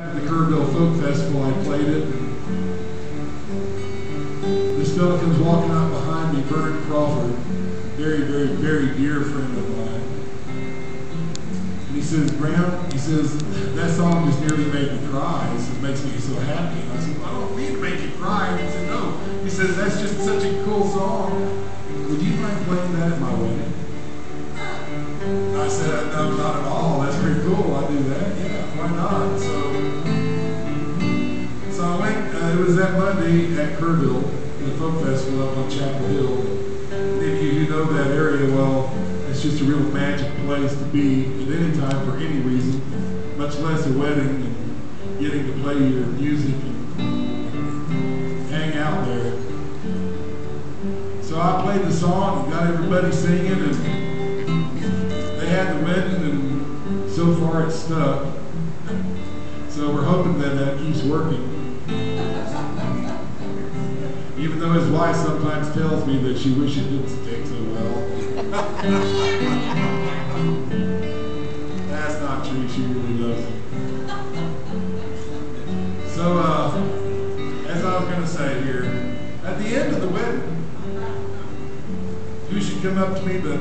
At the Kerrville Folk Festival, I played it. This fellow comes walking out behind me, Bernard Crawford, very, very, very dear friend of mine. And he says, Graham, he says, that song just nearly made me cry. He says, it makes me so happy. And I said, well, I don't mean to make you cry. And he said, no. He says, that's just such a cool song. Would you mind playing that at my wedding? I said, no, not at all. That's pretty cool. I do that. Yeah, why not? So I went, it was that Monday at Kerrville, the Folk Festival up on Chapel Hill. Any of you who know that area, well, it's just a real magic place to be at any time for any reason, much less a wedding and getting to play your music and hang out there. So I played the song and got everybody singing, and they had the wedding, and so far it's stuck. So we're hoping that that keeps working. Even though his wife sometimes tells me that she wishes it didn't stick so well. That's not true, she really loves it. So, as I was going to say here, at the end of the wedding, who should come up to me but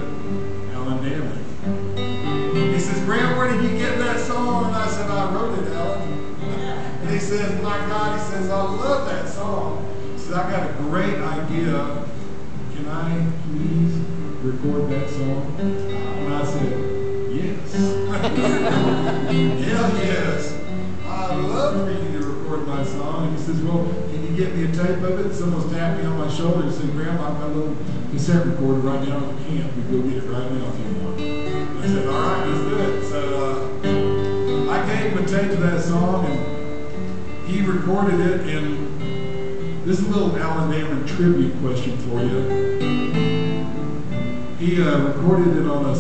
Allan Damron. He says, Graham, where did you get that song? And I said, I wrote it, Allan. And he says, my God, he says, I love that song. He said, I got a great idea. Can I please record that song? And I said, yes. Hell yes. I'd love for you to record my song. And he says, well, can you get me a tape of it? Someone's tapped me on my shoulder and said, Graham, I've got a little cassette recorder right now at the camp. We go get it right now if you want. And I said, all right, let's do it. So I gave him a tape of that song, and he recorded it. And this is a little Allan Damron tribute question for you. He recorded it on a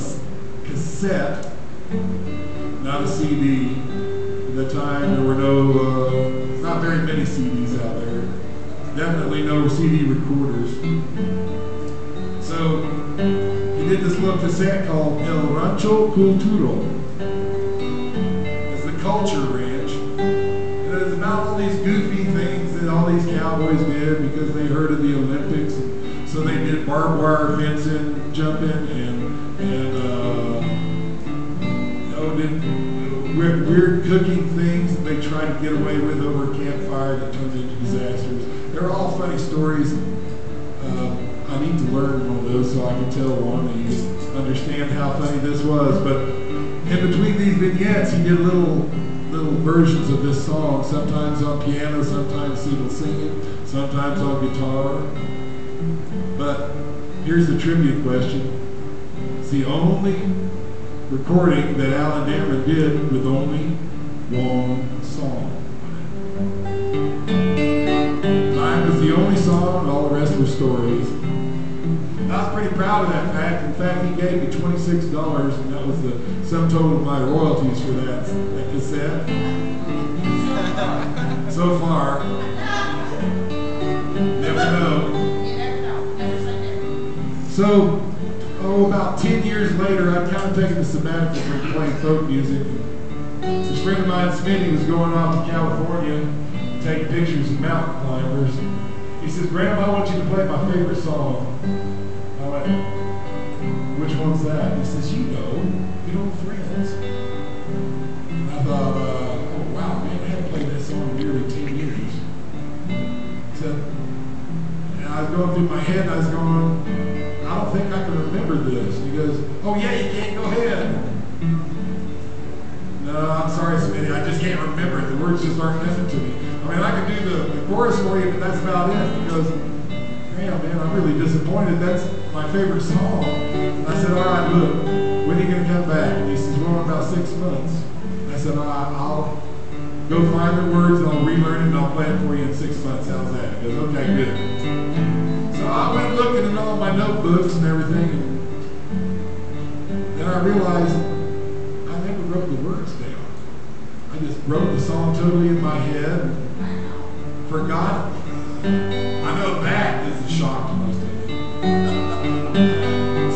cassette, not a CD. At the time, there were not very many CDs out there. Definitely no CD recorders. So he did this little cassette called El Rancho Cultural. It's the culture ranch. And it was about all these goofy things that all these cowboys did because they heard of the Olympics. So they did barbed wire fencing, jumping, and did weird cooking things that they tried to get away with over a campfire that turned into disasters. They're all funny stories. I need to learn one of those so I can tell one and you understand how funny this was. But in between these vignettes, he did little versions of this song, sometimes on piano, sometimes he will sing it, sometimes on guitar. But here's the trivia question. It's the only recording that Allan Damron did with only one song. Mine was the only song, and all the rest were stories. And I was pretty proud of that fact. In fact, he gave me $26, and that was the sum total of my royalties for that cassette. So far, never know. So, about 10 years later, I'd kind of taken a sabbatical from playing folk music. This friend of mine, Smitty, was going off to California to take pictures of mountain climbers. He says, Graham, I want you to play my favorite song. I went, which one's that? He says, you know, Good Old Friends. And I thought, oh wow, man, I haven't played that song in nearly 10 years. So, and I was going through my head, and I was going, I don't think I can remember this. And he goes, oh yeah, you can, go ahead. No, I'm sorry, Smitty, I just can't remember it. The words just aren't coming to me. I mean, I can do the chorus for you, but that's about it. He goes, damn, man, I'm really disappointed. That's my favorite song. And I said, all right, look, when are you going to come back? And he says, well, in about 6 months. And I said, all right, I'll go find the words, and I'll relearn it, and I'll play it for you in 6 months. How's that? He goes, okay, good. So I went looking at all my notebooks and everything, and then I realized I never wrote the words down. I just wrote the song totally in my head and forgot it. I know that is a shock to most of you.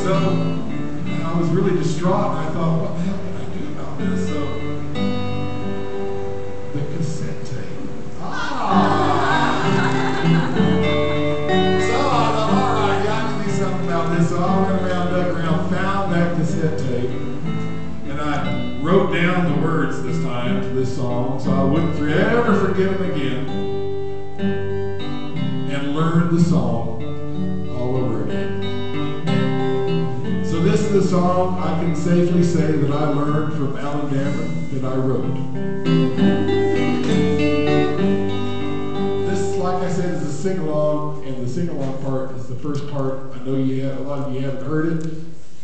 So I was really distraught, and I thought, what the hell can I do about this? So The cassette tape. Ah! So I thought, all right, yeah, I can do something about this. So I went around, dug around, found that cassette tape, and I wrote down the words this time to this song so I wouldn't ever forget them again, and learned the song all over again. So this is a song I can safely say that I learned from Allan Damron that I wrote. This, like I said, is a sing-along, and the sing-along part is the first part. I know a lot of you haven't heard it,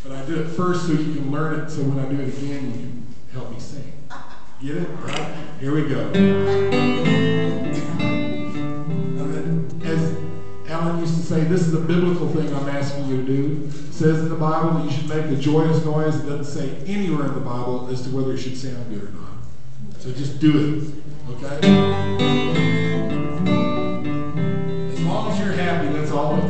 but I do it first so you can learn it, so when I do it again, you can help me sing. Get it? Right? Here we go. As Allan used to say, this is a biblical thing I'm asking you to do. It says in the Bible that you should make a joyous noise. It doesn't say anywhere in the Bible as to whether it should sound good or not. So just do it, okay? As long as you're happy, that's all that